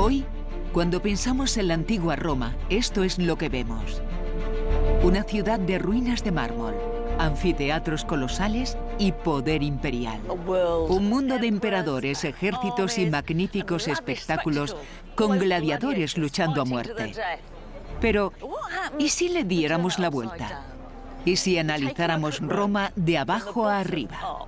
Hoy, cuando pensamos en la antigua Roma, esto es lo que vemos. Una ciudad de ruinas de mármol, anfiteatros colosales y poder imperial. Un mundo de emperadores, ejércitos y magníficos espectáculos con gladiadores luchando a muerte. Pero, ¿y si le diéramos la vuelta? ¿Y si analizáramos Roma de abajo a arriba?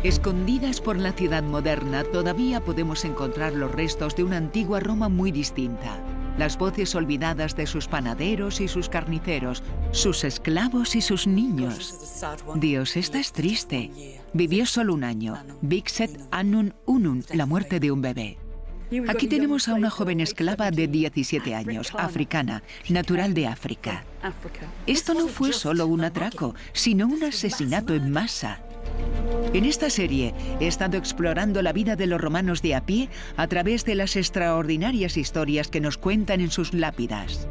Escondidas por la ciudad moderna, todavía podemos encontrar los restos de una antigua Roma muy distinta. Las voces olvidadas de sus panaderos y sus carniceros, sus esclavos y sus niños. Dios, esta es triste. Vivió solo un año. Vixet annum unum, la muerte de un bebé. Aquí tenemos a una joven esclava de 17 años, africana, natural de África. Esto no fue solo un atraco, sino un asesinato en masa. En esta serie he estado explorando la vida de los romanos de a pie a través de las extraordinarias historias que nos cuentan en sus lápidas.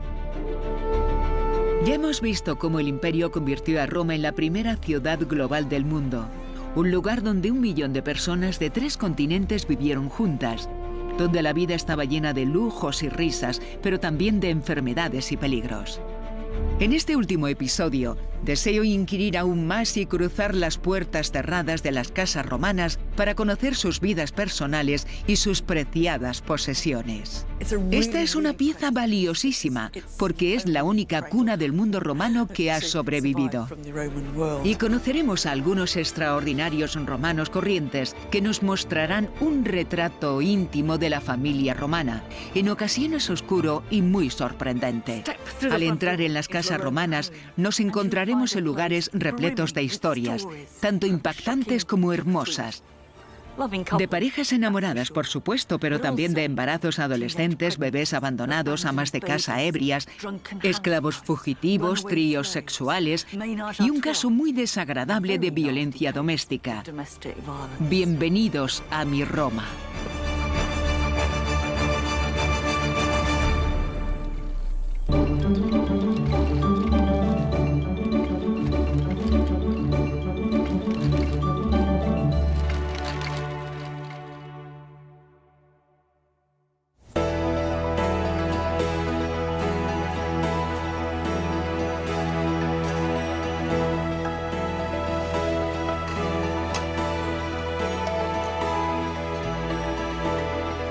Ya hemos visto cómo el imperio convirtió a Roma en la primera ciudad global del mundo, un lugar donde 1 millón de personas de 3 continentes vivieron juntas, donde la vida estaba llena de lujos y risas, pero también de enfermedades y peligros. En este último episodio, deseo inquirir aún más y cruzar las puertas cerradas de las casas romanas para conocer sus vidas personales y sus preciadas posesiones. Esta es una pieza valiosísima, porque es la única cuna del mundo romano que ha sobrevivido. Y conoceremos a algunos extraordinarios romanos corrientes que nos mostrarán un retrato íntimo de la familia romana, en ocasiones oscuro y muy sorprendente. Al entrar en las casas romanas, nos encontraremos en lugares repletos de historias, tanto impactantes como hermosas. De parejas enamoradas, por supuesto, pero también de embarazos adolescentes, bebés abandonados, amas de casa ebrias, esclavos fugitivos, tríos sexuales y un caso muy desagradable de violencia doméstica. Bienvenidos a mi Roma.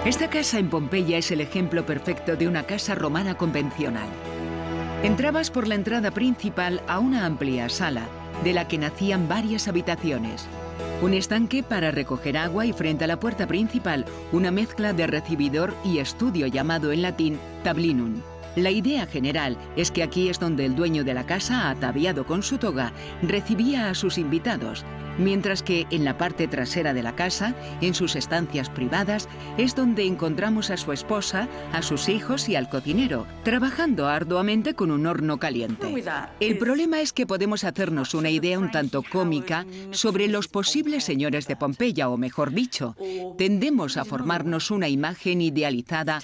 Esta casa en Pompeya es el ejemplo perfecto de una casa romana convencional. Entrabas por la entrada principal a una amplia sala, de la que nacían varias habitaciones. Un estanque para recoger agua y frente a la puerta principal, una mezcla de recibidor y estudio llamado en latín tablinum. La idea general es que aquí es donde el dueño de la casa, ataviado con su toga, recibía a sus invitados, mientras que en la parte trasera de la casa, en sus estancias privadas, es donde encontramos a su esposa, a sus hijos y al cocinero, trabajando arduamente con un horno caliente. El problema es que podemos hacernos una idea un tanto cómica sobre los posibles señores de Pompeya, o mejor dicho, tendemos a formarnos una imagen idealizada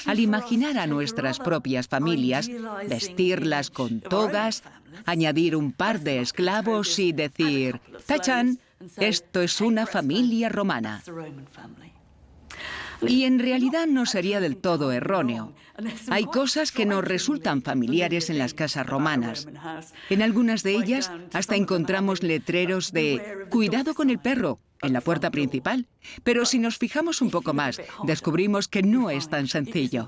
al imaginar a nuestras propias familias, vestirlas con togas, añadir un par de esclavos y decir, ¡tachán! Esto es una familia romana. Y en realidad no sería del todo erróneo. Hay cosas que nos resultan familiares en las casas romanas. En algunas de ellas hasta encontramos letreros de «Cuidado con el perro» en la puerta principal. Pero si nos fijamos un poco más, descubrimos que no es tan sencillo.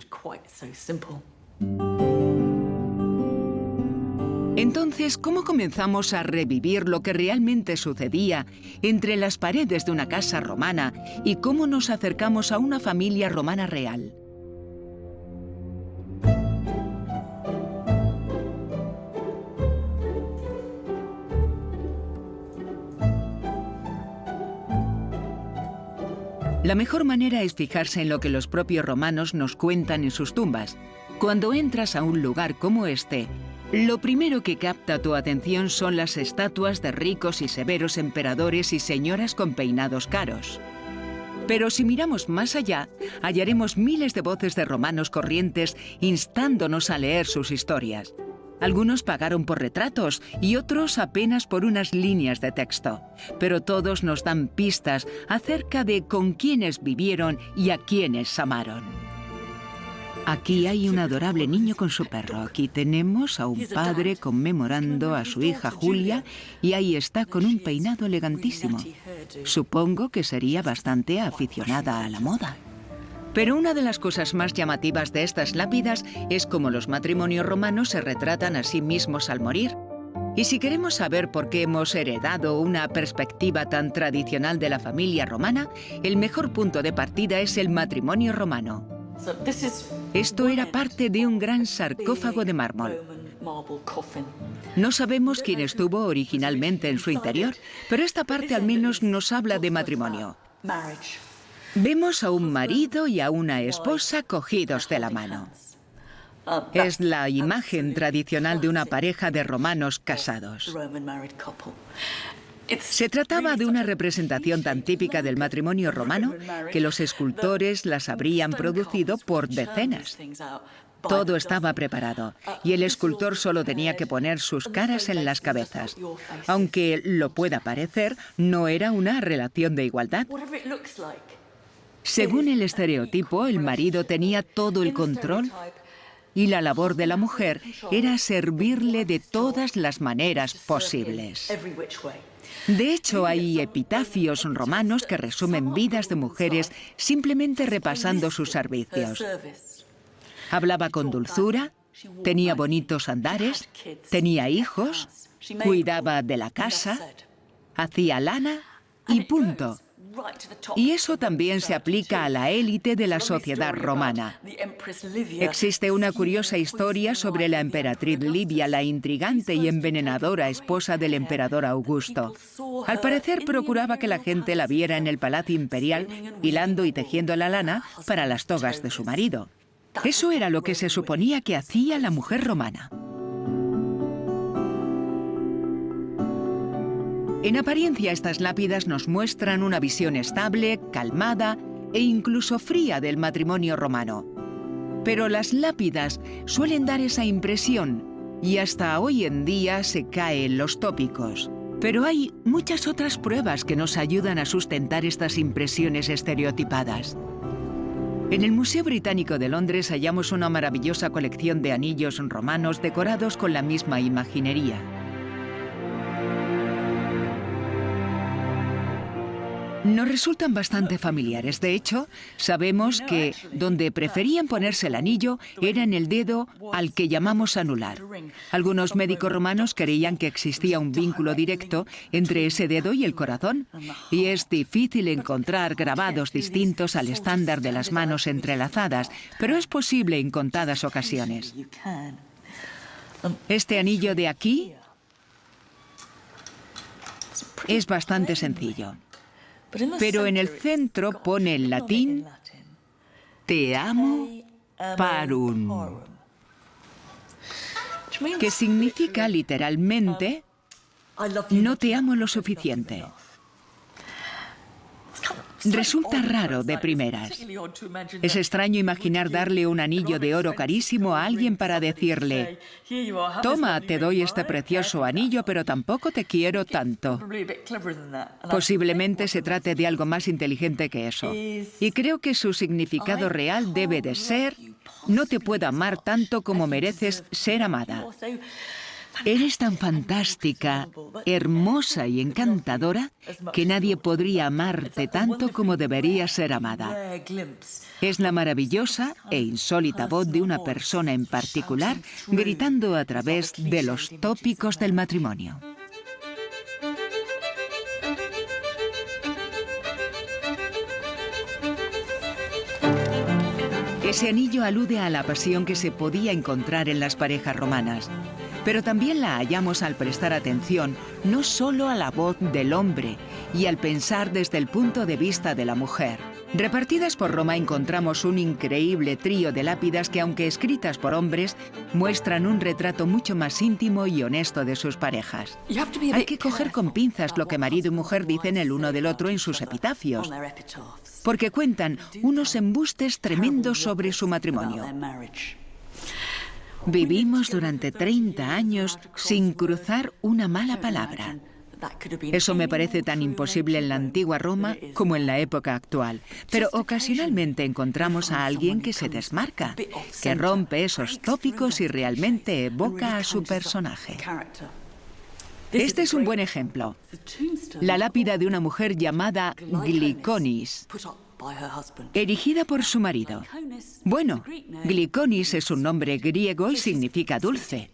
Entonces, ¿cómo comenzamos a revivir lo que realmente sucedía entre las paredes de una casa romana y cómo nos acercamos a una familia romana real? La mejor manera es fijarse en lo que los propios romanos nos cuentan en sus tumbas. Cuando entras a un lugar como este, lo primero que capta tu atención son las estatuas de ricos y severos emperadores y señoras con peinados caros. Pero si miramos más allá, hallaremos miles de voces de romanos corrientes instándonos a leer sus historias. Algunos pagaron por retratos y otros apenas por unas líneas de texto. Pero todos nos dan pistas acerca de con quiénes vivieron y a quiénes amaron. Aquí hay un adorable niño con su perro. Aquí tenemos a un padre conmemorando a su hija Julia y ahí está con un peinado elegantísimo. Supongo que sería bastante aficionada a la moda. Pero una de las cosas más llamativas de estas lápidas es cómo los matrimonios romanos se retratan a sí mismos al morir. Y si queremos saber por qué hemos heredado una perspectiva tan tradicional de la familia romana, el mejor punto de partida es el matrimonio romano. Esto era parte de un gran sarcófago de mármol. No sabemos quién estuvo originalmente en su interior, pero esta parte al menos nos habla de matrimonio. Vemos a un marido y a una esposa cogidos de la mano. Es la imagen tradicional de una pareja de romanos casados. Se trataba de una representación tan típica del matrimonio romano que los escultores las habrían producido por decenas. Todo estaba preparado y el escultor solo tenía que poner sus caras en las cabezas. Aunque lo pueda parecer, no era una relación de igualdad. Según el estereotipo, el marido tenía todo el control y la labor de la mujer era servirle de todas las maneras posibles. De hecho, hay epitafios romanos que resumen vidas de mujeres simplemente repasando sus servicios. Hablaba con dulzura, tenía bonitos andares, tenía hijos, cuidaba de la casa, hacía lana y punto. Y eso también se aplica a la élite de la sociedad romana. Existe una curiosa historia sobre la emperatriz Livia, la intrigante y envenenadora esposa del emperador Augusto. Al parecer procuraba que la gente la viera en el palacio imperial hilando y tejiendo la lana para las togas de su marido. Eso era lo que se suponía que hacía la mujer romana. En apariencia, estas lápidas nos muestran una visión estable, calmada e incluso fría del matrimonio romano. Pero las lápidas suelen dar esa impresión y hasta hoy en día se caen los tópicos. Pero hay muchas otras pruebas que nos ayudan a sustentar estas impresiones estereotipadas. En el Museo Británico de Londres hallamos una maravillosa colección de anillos romanos decorados con la misma imaginería. Nos resultan bastante familiares. De hecho, sabemos que donde preferían ponerse el anillo era en el dedo al que llamamos anular. Algunos médicos romanos creían que existía un vínculo directo entre ese dedo y el corazón, y es difícil encontrar grabados distintos al estándar de las manos entrelazadas, pero es posible en contadas ocasiones. Este anillo de aquí es bastante sencillo. Pero en el centro pone en latín Te amo parum, que significa literalmente no te amo lo suficiente. Resulta raro de primeras. Es extraño imaginar darle un anillo de oro carísimo a alguien para decirle: toma, te doy este precioso anillo, pero tampoco te quiero tanto. Posiblemente se trate de algo más inteligente que eso. Y creo que su significado real debe de ser: no te puedo amar tanto como mereces ser amada. Eres tan fantástica, hermosa y encantadora que nadie podría amarte tanto como deberías ser amada. Es la maravillosa e insólita voz de una persona en particular gritando a través de los tópicos del matrimonio. Ese anillo alude a la pasión que se podía encontrar en las parejas romanas. Pero también la hallamos al prestar atención no solo a la voz del hombre y al pensar desde el punto de vista de la mujer. Repartidas por Roma encontramos un increíble trío de lápidas que, aunque escritas por hombres, muestran un retrato mucho más íntimo y honesto de sus parejas. Hay que coger con pinzas lo que marido y mujer dicen el uno del otro en sus epitafios, porque cuentan unos embustes tremendos sobre su matrimonio. Vivimos durante 30 años sin cruzar una mala palabra. Eso me parece tan imposible en la antigua Roma como en la época actual. Pero ocasionalmente encontramos a alguien que se desmarca, que rompe esos tópicos y realmente evoca a su personaje. Este es un buen ejemplo. La lápida de una mujer llamada Gliconis, erigida por su marido. Bueno, Gliconis es un nombre griego y significa dulce.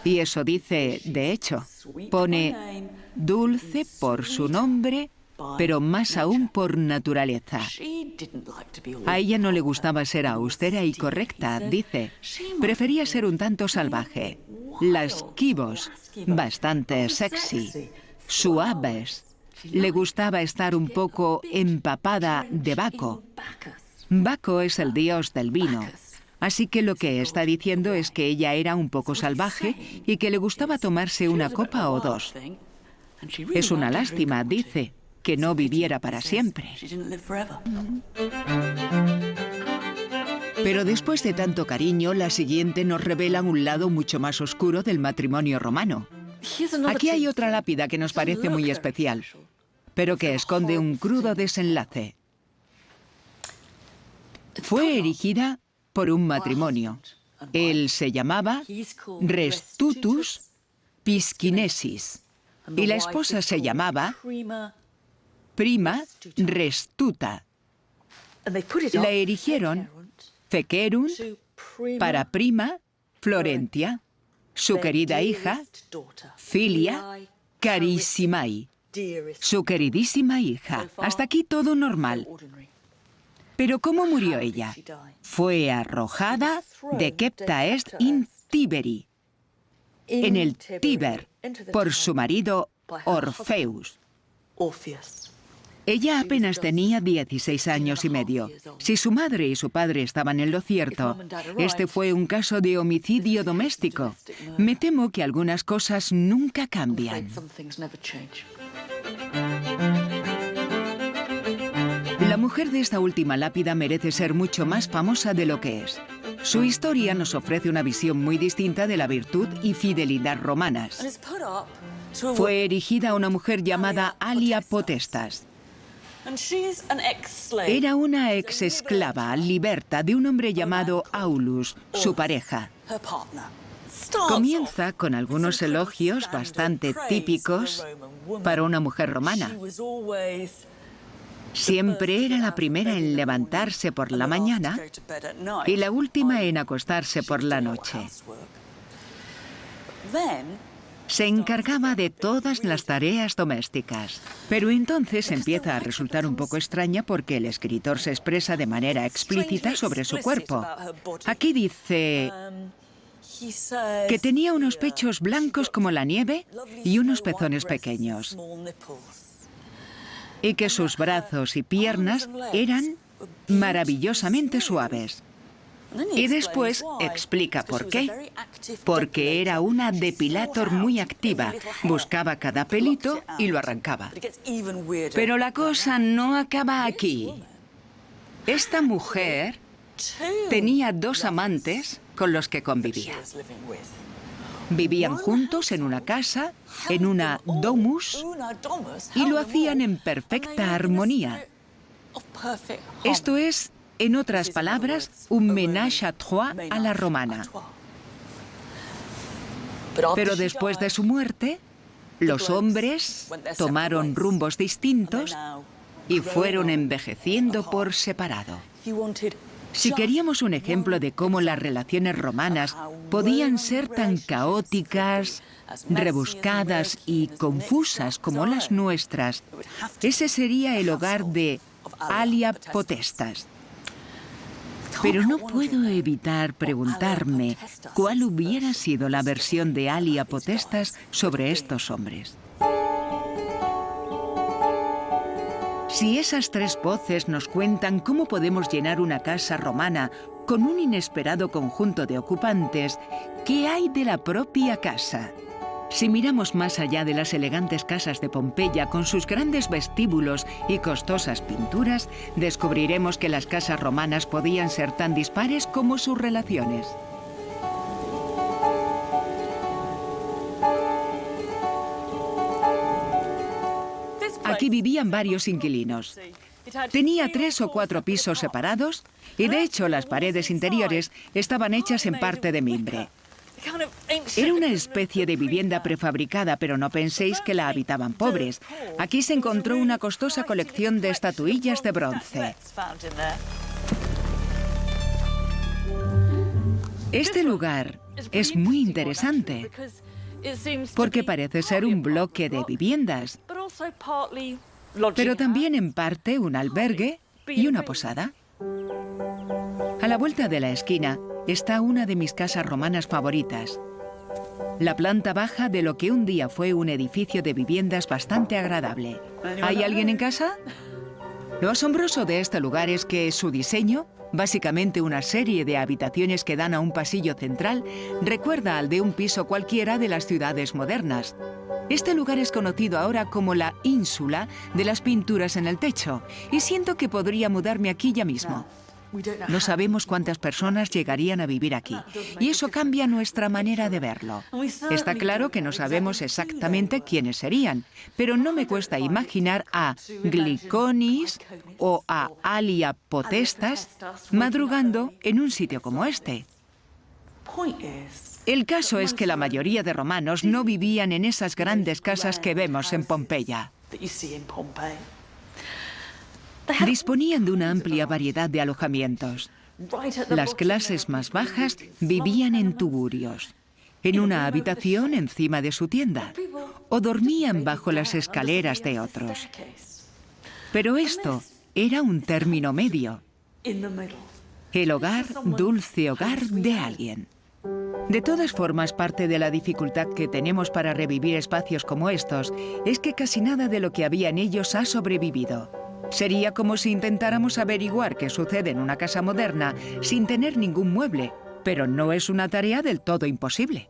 Y eso dice, de hecho, pone dulce por su nombre, pero más aún por naturaleza. A ella no le gustaba ser austera y correcta, dice. Prefería ser un tanto salvaje. Las kibos, bastante sexy, suaves. Le gustaba estar un poco empapada de Baco. Baco es el dios del vino. Así que lo que está diciendo es que ella era un poco salvaje y que le gustaba tomarse una copa o dos. Es una lástima, dice, que no viviera para siempre. Pero después de tanto cariño, la siguiente nos revela un lado mucho más oscuro del matrimonio romano. Aquí hay otra lápida que nos parece muy especial, pero que esconde un crudo desenlace. Fue erigida por un matrimonio. Él se llamaba Restutus Piscinesis y la esposa se llamaba Prima Restuta. La erigieron fecerunt para Prima Florentia, su querida hija, Filia Carissimi, su queridísima hija. Hasta aquí todo normal. Pero ¿cómo murió ella? Fue arrojada de Quepta Est in Tiberi, en el Tíber, por su marido Orfeus. Ella apenas tenía 16 años y medio. Si su madre y su padre estaban en lo cierto, este fue un caso de homicidio doméstico. Me temo que algunas cosas nunca cambian. La mujer de esta última lápida merece ser mucho más famosa de lo que es. Su historia nos ofrece una visión muy distinta de la virtud y fidelidad romanas. Fue erigida a una mujer llamada Alia Potestas. Era una ex-esclava liberta de un hombre llamado Aulus, su pareja. Comienza con algunos elogios bastante típicos para una mujer romana. Siempre era la primera en levantarse por la mañana y la última en acostarse por la noche. Se encargaba de todas las tareas domésticas. Pero entonces empieza a resultar un poco extraña porque el escritor se expresa de manera explícita sobre su cuerpo. Aquí dice que tenía unos pechos blancos como la nieve y unos pezones pequeños. Y que sus brazos y piernas eran maravillosamente suaves. Y después explica por qué. Porque era una depilator muy activa. Buscaba cada pelito y lo arrancaba. Pero la cosa no acaba aquí. Esta mujer tenía 2 amantes con los que convivía. Vivían juntos en una casa, en una domus, y lo hacían en perfecta armonía. Esto es, en otras palabras, un ménage à trois a la romana. Pero después de su muerte, los hombres tomaron rumbos distintos y fueron envejeciendo por separado. Si queríamos un ejemplo de cómo las relaciones romanas podían ser tan caóticas, rebuscadas y confusas como las nuestras, ese sería el hogar de Alia Potestas. Pero no puedo evitar preguntarme cuál hubiera sido la versión de Alia Potestas sobre estos hombres. Si esas 3 voces nos cuentan cómo podemos llenar una casa romana con un inesperado conjunto de ocupantes, ¿qué hay de la propia casa? Si miramos más allá de las elegantes casas de Pompeya con sus grandes vestíbulos y costosas pinturas, descubriremos que las casas romanas podían ser tan dispares como sus relaciones. Aquí vivían varios inquilinos. Tenía 3 o 4 pisos separados y, de hecho, las paredes interiores estaban hechas en parte de mimbre. Era una especie de vivienda prefabricada, pero no penséis que la habitaban pobres. Aquí se encontró una costosa colección de estatuillas de bronce. Este lugar es muy interesante porque parece ser un bloque de viviendas, pero también en parte un albergue y una posada. A la vuelta de la esquina está una de mis casas romanas favoritas. La planta baja de lo que un día fue un edificio de viviendas bastante agradable. ¿Hay alguien en casa? Lo asombroso de este lugar es que su diseño, básicamente una serie de habitaciones que dan a un pasillo central, recuerda al de un piso cualquiera de las ciudades modernas. Este lugar es conocido ahora como la ínsula de las pinturas en el techo, y siento que podría mudarme aquí ya mismo. No sabemos cuántas personas llegarían a vivir aquí, y eso cambia nuestra manera de verlo. Está claro que no sabemos exactamente quiénes serían, pero no me cuesta imaginar a Gliconis o a Alia Potestas madrugando en un sitio como este. El caso es que la mayoría de romanos no vivían en esas grandes casas que vemos en Pompeya. Disponían de una amplia variedad de alojamientos. Las clases más bajas vivían en tuburios, en una habitación encima de su tienda, o dormían bajo las escaleras de otros. Pero esto era un término medio. El hogar, dulce hogar de alguien. De todas formas, parte de la dificultad que tenemos para revivir espacios como estos es que casi nada de lo que había en ellos ha sobrevivido. Sería como si intentáramos averiguar qué sucede en una casa moderna sin tener ningún mueble, pero no es una tarea del todo imposible.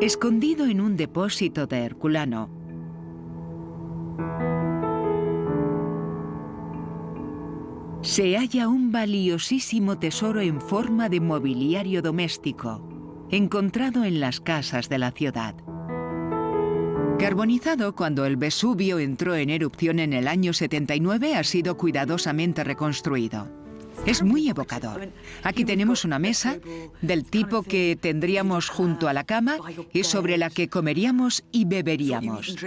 Escondido en un depósito de Herculano, se halla un valiosísimo tesoro en forma de mobiliario doméstico, encontrado en las casas de la ciudad. Carbonizado cuando el Vesubio entró en erupción en el año 79, ha sido cuidadosamente reconstruido. Es muy evocador. Aquí tenemos una mesa del tipo que tendríamos junto a la cama y sobre la que comeríamos y beberíamos.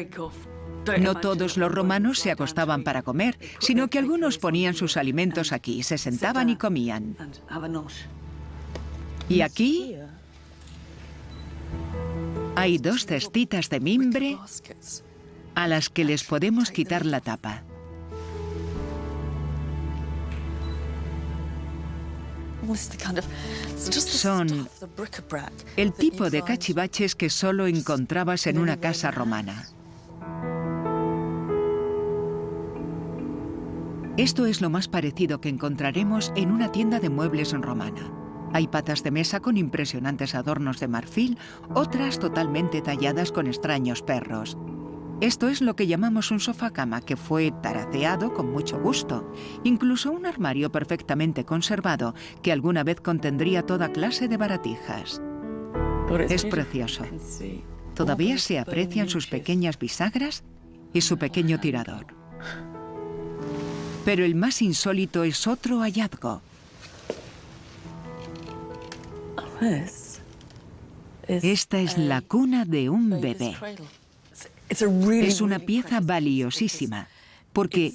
No todos los romanos se acostaban para comer, sino que algunos ponían sus alimentos aquí, se sentaban y comían. Y aquí hay 2 cestitas de mimbre a las que les podemos quitar la tapa. Son el tipo de cachivaches que solo encontrabas en una casa romana. Esto es lo más parecido que encontraremos en una tienda de muebles romana. Hay patas de mesa con impresionantes adornos de marfil, otras totalmente talladas con extraños perros. Esto es lo que llamamos un sofá-cama, que fue taraceado con mucho gusto. Incluso un armario perfectamente conservado, que alguna vez contendría toda clase de baratijas. Es precioso. Todavía se aprecian sus pequeñas bisagras y su pequeño tirador. Pero el más insólito es otro hallazgo. Esta es la cuna de un bebé. Es una pieza valiosísima, porque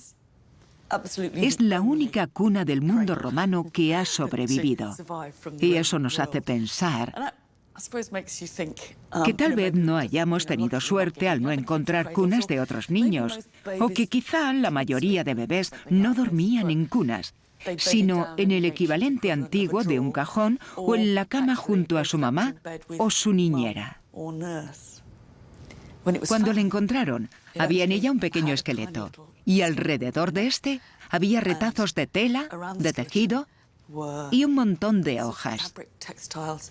es la única cuna del mundo romano que ha sobrevivido. Y eso nos hace pensar que tal vez no hayamos tenido suerte al no encontrar cunas de otros niños, o que quizá la mayoría de bebés no dormían en cunas, sino en el equivalente antiguo de un cajón o en la cama junto a su mamá o su niñera. Cuando la encontraron, había en ella un pequeño esqueleto, y alrededor de este había retazos de tela, de tejido y un montón de hojas.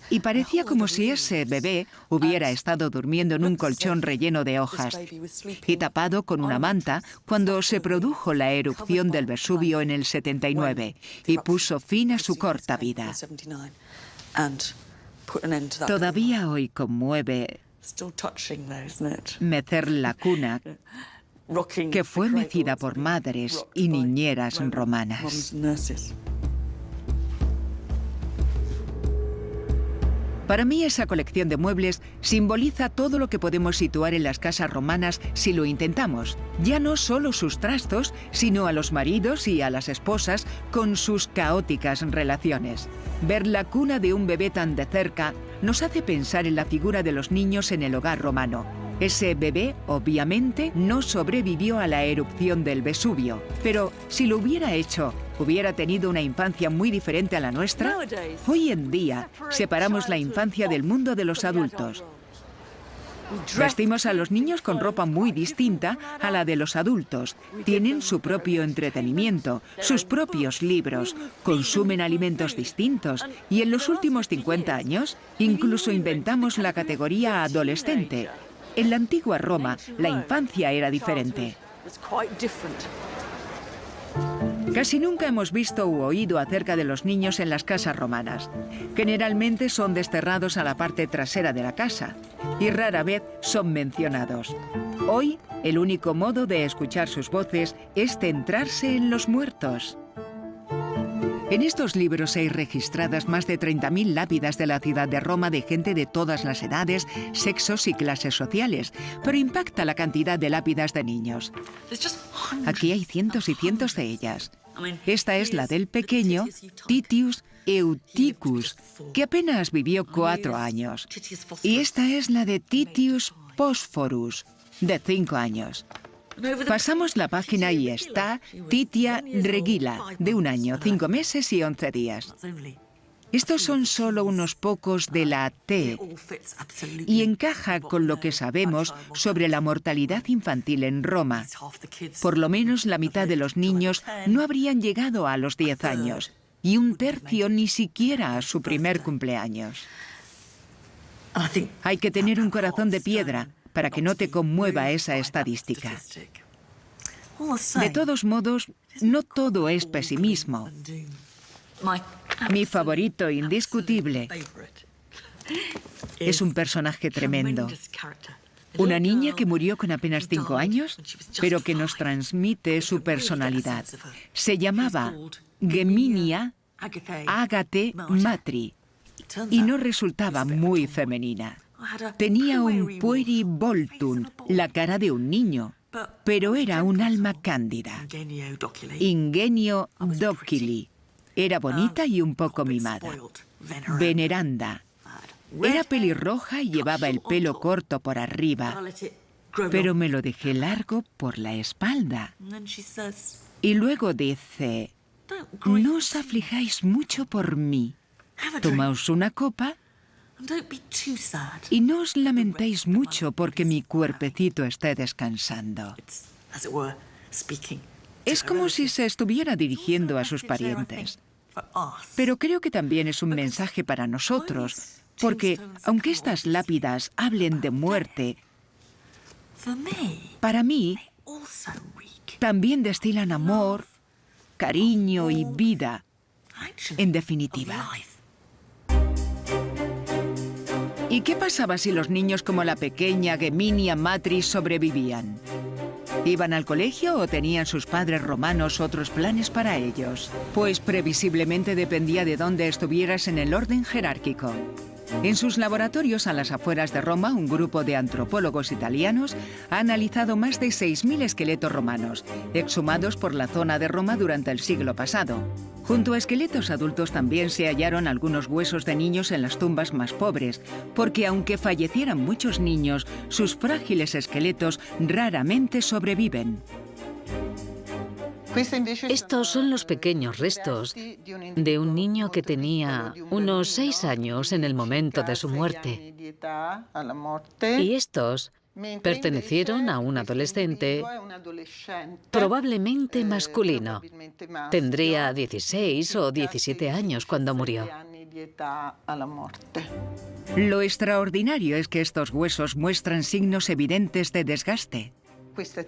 Y parecía como si ese bebé hubiera estado durmiendo en un colchón relleno de hojas y tapado con una manta cuando se produjo la erupción del Vesubio en el 79 y puso fin a su corta vida. Todavía hoy conmueve mecer la cuna, que fue mecida por madres y niñeras romanas. Para mí esa colección de muebles simboliza todo lo que podemos situar en las casas romanas si lo intentamos. Ya no solo sus trastos, sino a los maridos y a las esposas con sus caóticas relaciones. Ver la cuna de un bebé tan de cerca nos hace pensar en la figura de los niños en el hogar romano. Ese bebé, obviamente, no sobrevivió a la erupción del Vesubio, pero si lo hubiera hecho, ¿hubiera tenido una infancia muy diferente a la nuestra? Hoy en día, separamos la infancia del mundo de los adultos. Vestimos a los niños con ropa muy distinta a la de los adultos. Tienen su propio entretenimiento, sus propios libros, consumen alimentos distintos y en los últimos 50 años incluso inventamos la categoría adolescente. En la antigua Roma, la infancia era diferente. Casi nunca hemos visto u oído acerca de los niños en las casas romanas. Generalmente son desterrados a la parte trasera de la casa y rara vez son mencionados. Hoy, el único modo de escuchar sus voces es centrarse en los muertos. En estos libros hay registradas más de 30.000 lápidas de la ciudad de Roma de gente de todas las edades, sexos y clases sociales, pero impacta la cantidad de lápidas de niños. Aquí hay cientos y cientos de ellas. Esta es la del pequeño Titius Eutychus, que apenas vivió 4 años. Y esta es la de Titius Phosphorus, de 5 años. Pasamos la página y está Titia Regilla, de 1 año, 5 meses y 11 días. Estos son solo unos pocos de la T y encaja con lo que sabemos sobre la mortalidad infantil en Roma. Por lo menos la mitad de los niños no habrían llegado a los 10 años y 1/3 ni siquiera a su primer cumpleaños. Hay que tener un corazón de piedra para que no te conmueva esa estadística. De todos modos, no todo es pesimismo. Mi favorito indiscutible es un personaje tremendo. Una niña que murió con apenas 5 años, pero que nos transmite su personalidad. Se llamaba Geminia Agate Matri y no resultaba muy femenina. Tenía un pueri voltum, la cara de un niño, pero era un alma cándida. Ingenio docili. Era bonita y un poco mimada. Veneranda. Era pelirroja y llevaba el pelo corto por arriba, pero me lo dejé largo por la espalda. Y luego dice, no os aflijáis mucho por mí. Tomaos una copa y no os lamentéis mucho porque mi cuerpecito esté descansando. Es como si se estuviera dirigiendo a sus parientes. Pero creo que también es un mensaje para nosotros, porque aunque estas lápidas hablen de muerte, para mí también destilan amor, cariño y vida, en definitiva. ¿Y qué pasaba si los niños como la pequeña Geminia Matri sobrevivían? ¿Iban al colegio o tenían sus padres romanos otros planes para ellos? Pues previsiblemente dependía de dónde estuvieras en el orden jerárquico. En sus laboratorios a las afueras de Roma, un grupo de antropólogos italianos ha analizado más de 6.000 esqueletos romanos, exhumados por la zona de Roma durante el siglo pasado. Junto a esqueletos adultos también se hallaron algunos huesos de niños en las tumbas más pobres, porque aunque fallecieran muchos niños, sus frágiles esqueletos raramente sobreviven. Estos son los pequeños restos de un niño que tenía unos 6 años en el momento de su muerte. Y estos Pertenecieron a un adolescente, probablemente masculino. Tendría 16 o 17 años cuando murió. Lo extraordinario es que estos huesos muestran signos evidentes de desgaste. Esta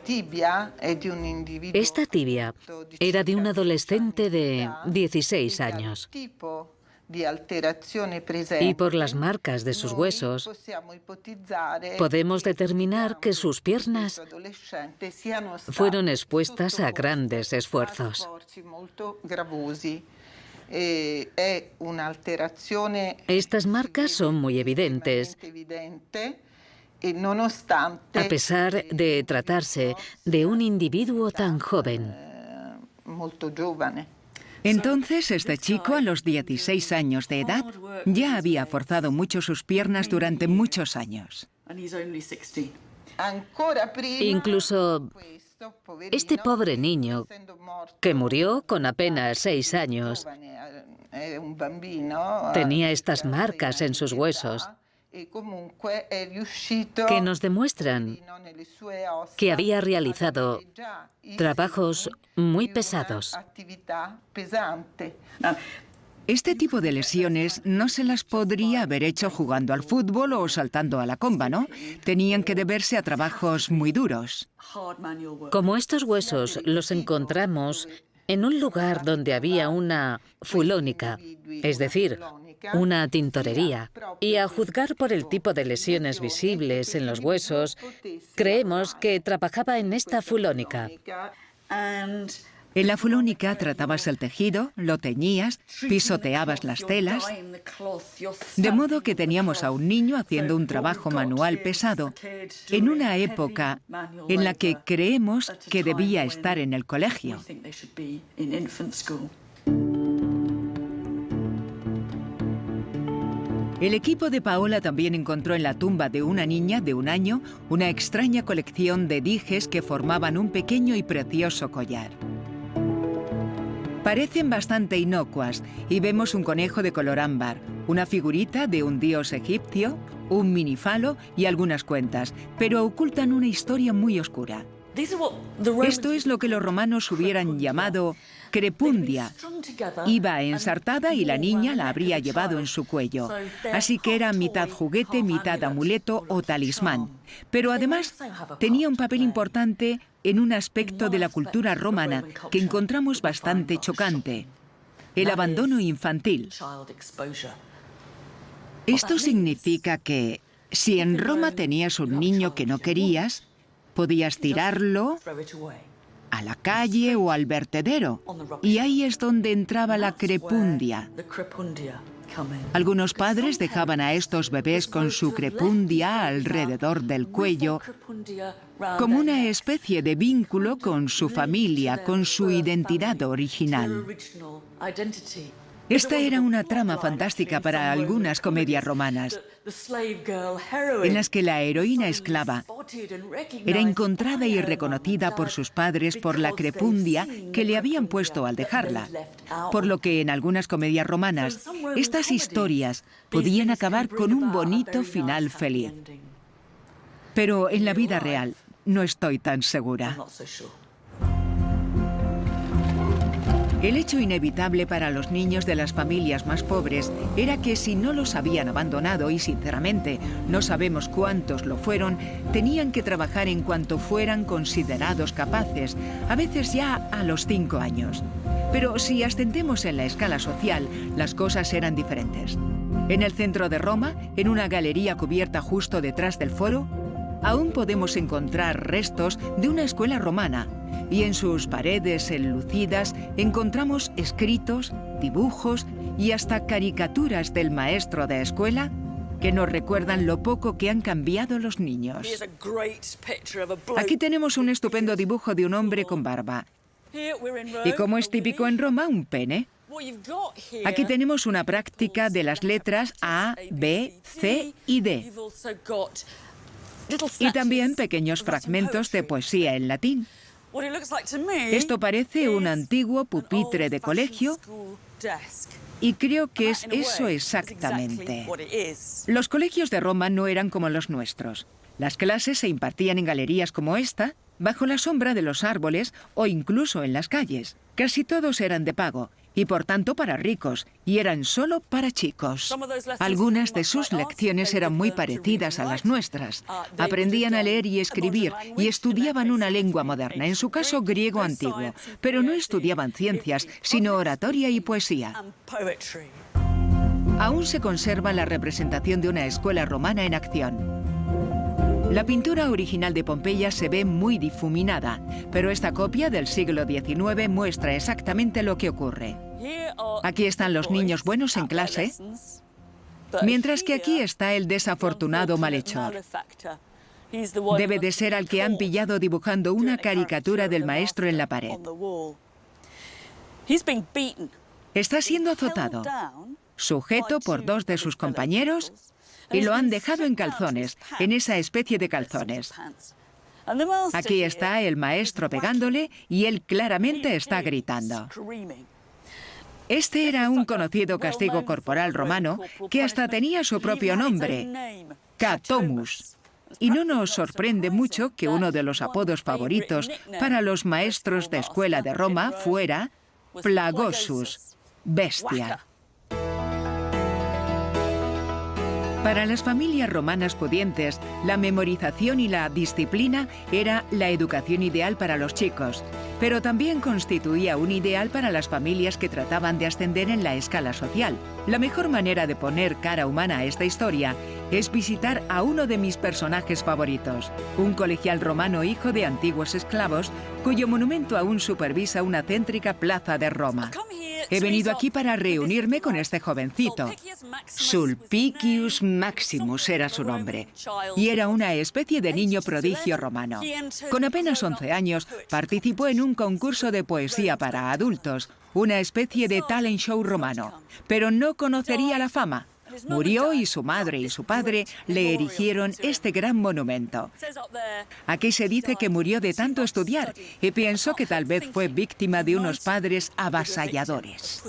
tibia era de un adolescente de 16 años. Y por las marcas de sus huesos, podemos determinar que sus piernas fueron expuestas a grandes esfuerzos. Estas marcas son muy evidentes, a pesar de tratarse de un individuo tan joven. Entonces, este chico, a los 16 años de edad, ya había forzado mucho sus piernas durante muchos años. Incluso este pobre niño, que murió con apenas 6 años, tenía estas marcas en sus huesos, que nos demuestran que había realizado trabajos muy pesados. Este tipo de lesiones no se las podría haber hecho jugando al fútbol o saltando a la comba, ¿no? Tenían que deberse a trabajos muy duros. Como estos huesos los encontramos en un lugar donde había una fulónica, es decir, una tintorería, y a juzgar por el tipo de lesiones visibles en los huesos, creemos que trabajaba en esta fulónica. En la fulónica tratabas el tejido, lo teñías, pisoteabas las telas, de modo que teníamos a un niño haciendo un trabajo manual pesado, en una época en la que creemos que debía estar en el colegio. El equipo de Paola también encontró en la tumba de una niña de 1 año una extraña colección de dijes que formaban un pequeño y precioso collar. Parecen bastante inocuas y vemos un conejo de color ámbar, una figurita de un dios egipcio, un minifalo y algunas cuentas, pero ocultan una historia muy oscura. Esto es lo que los romanos hubieran llamado crepundia. Iba ensartada y la niña la habría llevado en su cuello. Así que era mitad juguete, mitad amuleto o talismán. Pero además tenía un papel importante en un aspecto de la cultura romana que encontramos bastante chocante: el abandono infantil. Esto significa que si en Roma tenías un niño que no querías, podías tirarlo a la calle o al vertedero. Y ahí es donde entraba la crepundia. Algunos padres dejaban a estos bebés con su crepundia alrededor del cuello, como una especie de vínculo con su familia, con su identidad original. Esta era una trama fantástica para algunas comedias romanas, en las que la heroína esclava era encontrada y reconocida por sus padres por la crepundia que le habían puesto al dejarla, por lo que en algunas comedias romanas estas historias podían acabar con un bonito final feliz. Pero en la vida real no estoy tan segura. El hecho inevitable para los niños de las familias más pobres era que si no los habían abandonado, y sinceramente no sabemos cuántos lo fueron, tenían que trabajar en cuanto fueran considerados capaces, a veces ya a los 5 años. Pero si ascendemos en la escala social, las cosas eran diferentes. En el centro de Roma, en una galería cubierta justo detrás del foro, aún podemos encontrar restos de una escuela romana, y en sus paredes enlucidas encontramos escritos, dibujos y hasta caricaturas del maestro de escuela que nos recuerdan lo poco que han cambiado los niños. Aquí tenemos un estupendo dibujo de un hombre con barba. Y como es típico en Roma, un pene. Aquí tenemos una práctica de las letras A, B, C y D. Y también pequeños fragmentos de poesía en latín. Esto parece un antiguo pupitre de colegio y creo que es eso exactamente. Los colegios de Roma no eran como los nuestros. Las clases se impartían en galerías como esta, bajo la sombra de los árboles o incluso en las calles. Casi todos eran de pago y por tanto para ricos, y eran solo para chicos. Algunas de sus lecciones eran muy parecidas a las nuestras. Aprendían a leer y escribir y estudiaban una lengua moderna, en su caso griego antiguo, pero no estudiaban ciencias, sino oratoria y poesía. Aún se conserva la representación de una escuela romana en acción. La pintura original de Pompeya se ve muy difuminada, pero esta copia del siglo XIX muestra exactamente lo que ocurre. Aquí están los niños buenos en clase, mientras que aquí está el desafortunado malhechor. Debe de ser al que han pillado dibujando una caricatura del maestro en la pared. Está siendo azotado, sujeto por dos de sus compañeros, y lo han dejado en calzones, en esa especie de calzones. Aquí está el maestro pegándole y él claramente está gritando. Este era un conocido castigo corporal romano que hasta tenía su propio nombre, catomus. Y no nos sorprende mucho que uno de los apodos favoritos para los maestros de escuela de Roma fuera plagosus, bestia. Para las familias romanas pudientes, la memorización y la disciplina era la educación ideal para los chicos, pero también constituía un ideal para las familias que trataban de ascender en la escala social. La mejor manera de poner cara humana a esta historia es visitar a uno de mis personajes favoritos, un colegial romano hijo de antiguos esclavos, cuyo monumento aún supervisa una céntrica plaza de Roma. He venido aquí para reunirme con este jovencito. Sulpicius Maximus era su nombre, y era una especie de niño prodigio romano. Con apenas 11 años, participó en un concurso de poesía para adultos, una especie de talent show romano, pero no conocería la fama. Murió y su madre y su padre le erigieron este gran monumento. Aquí se dice que murió de tanto estudiar y pienso que tal vez fue víctima de unos padres avasalladores.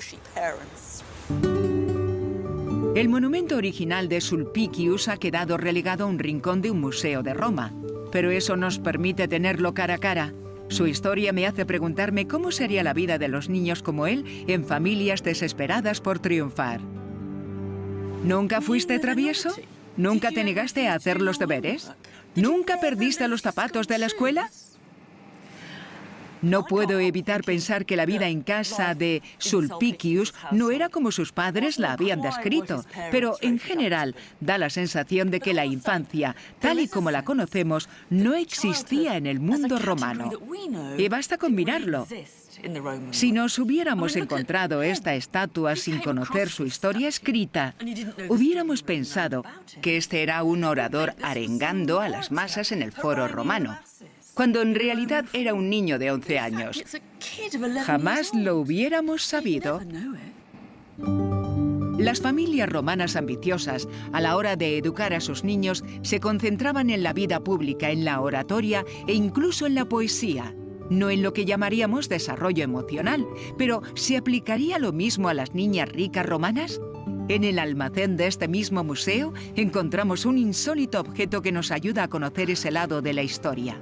El monumento original de Sulpicius ha quedado relegado a un rincón de un museo de Roma, pero eso nos permite tenerlo cara a cara. Su historia me hace preguntarme cómo sería la vida de los niños como él en familias desesperadas por triunfar. ¿Nunca fuiste travieso? ¿Nunca te negaste a hacer los deberes? ¿Nunca perdiste los zapatos de la escuela? No puedo evitar pensar que la vida en casa de Sulpicius no era como sus padres la habían descrito, pero en general da la sensación de que la infancia, tal y como la conocemos, no existía en el mundo romano. Y basta con mirarlo. Si nos hubiéramos encontrado esta estatua sin conocer su historia escrita, hubiéramos pensado que este era un orador arengando a las masas en el foro romano, cuando en realidad era un niño de 11 años. Jamás lo hubiéramos sabido. Las familias romanas ambiciosas, a la hora de educar a sus niños, se concentraban en la vida pública, en la oratoria e incluso en la poesía. No en lo que llamaríamos desarrollo emocional, pero ¿se aplicaría lo mismo a las niñas ricas romanas? En el almacén de este mismo museo encontramos un insólito objeto que nos ayuda a conocer ese lado de la historia.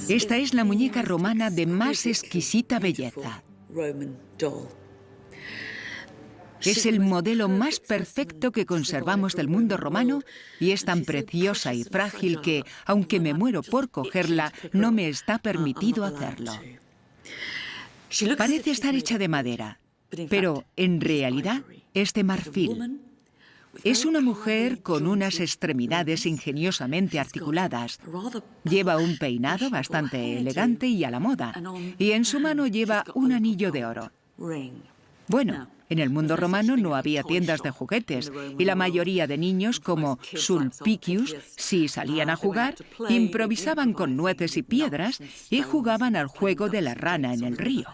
Esta es la muñeca romana de más exquisita belleza. Es el modelo más perfecto que conservamos del mundo romano y es tan preciosa y frágil que, aunque me muero por cogerla, no me está permitido hacerlo. Parece estar hecha de madera, pero en realidad es de marfil. Es una mujer con unas extremidades ingeniosamente articuladas. Lleva un peinado bastante elegante y a la moda, y en su mano lleva un anillo de oro. Bueno, en el mundo romano no había tiendas de juguetes y la mayoría de niños, como Sulpicius, si salían a jugar, improvisaban con nueces y piedras y jugaban al juego de la rana en el río.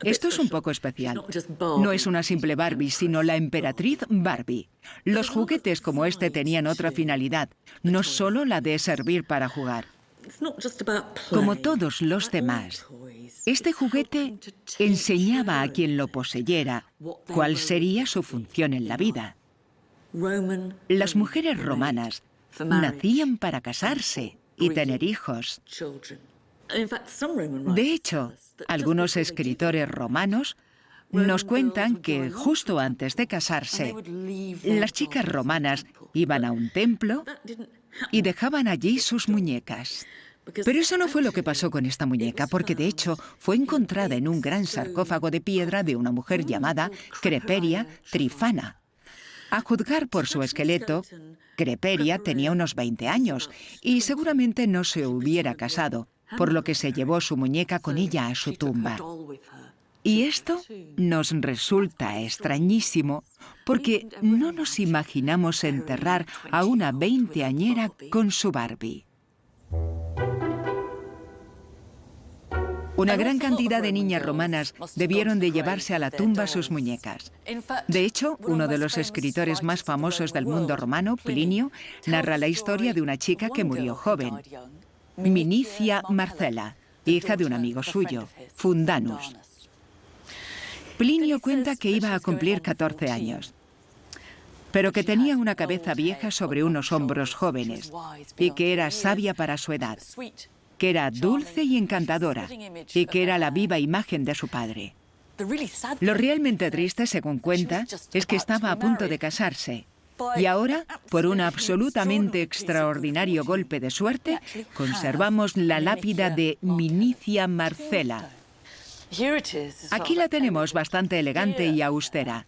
Esto es un poco especial. No es una simple Barbie, sino la emperatriz Barbie. Los juguetes como este tenían otra finalidad, no solo la de servir para jugar. Como todos los demás, este juguete enseñaba a quien lo poseyera cuál sería su función en la vida. Las mujeres romanas nacían para casarse y tener hijos. De hecho, algunos escritores romanos nos cuentan que justo antes de casarse, las chicas romanas iban a un templo y dejaban allí sus muñecas. Pero eso no fue lo que pasó con esta muñeca, porque de hecho fue encontrada en un gran sarcófago de piedra de una mujer llamada Creperia Trifana. A juzgar por su esqueleto, Creperia tenía unos 20 años y seguramente no se hubiera casado, por lo que se llevó su muñeca con ella a su tumba. Y esto nos resulta extrañísimo porque no nos imaginamos enterrar a una veinteañera con su Barbie. Una gran cantidad de niñas romanas debieron de llevarse a la tumba sus muñecas. De hecho, uno de los escritores más famosos del mundo romano, Plinio, narra la historia de una chica que murió joven, Minicia Marcela, hija de un amigo suyo, Fundanus. Plinio cuenta que iba a cumplir 14 años, pero que tenía una cabeza vieja sobre unos hombros jóvenes y que era sabia para su edad, que era dulce y encantadora y que era la viva imagen de su padre. Lo realmente triste, según cuenta, es que estaba a punto de casarse y ahora, por un absolutamente extraordinario golpe de suerte, conservamos la lápida de Minicia Marcela. Aquí la tenemos bastante elegante y austera.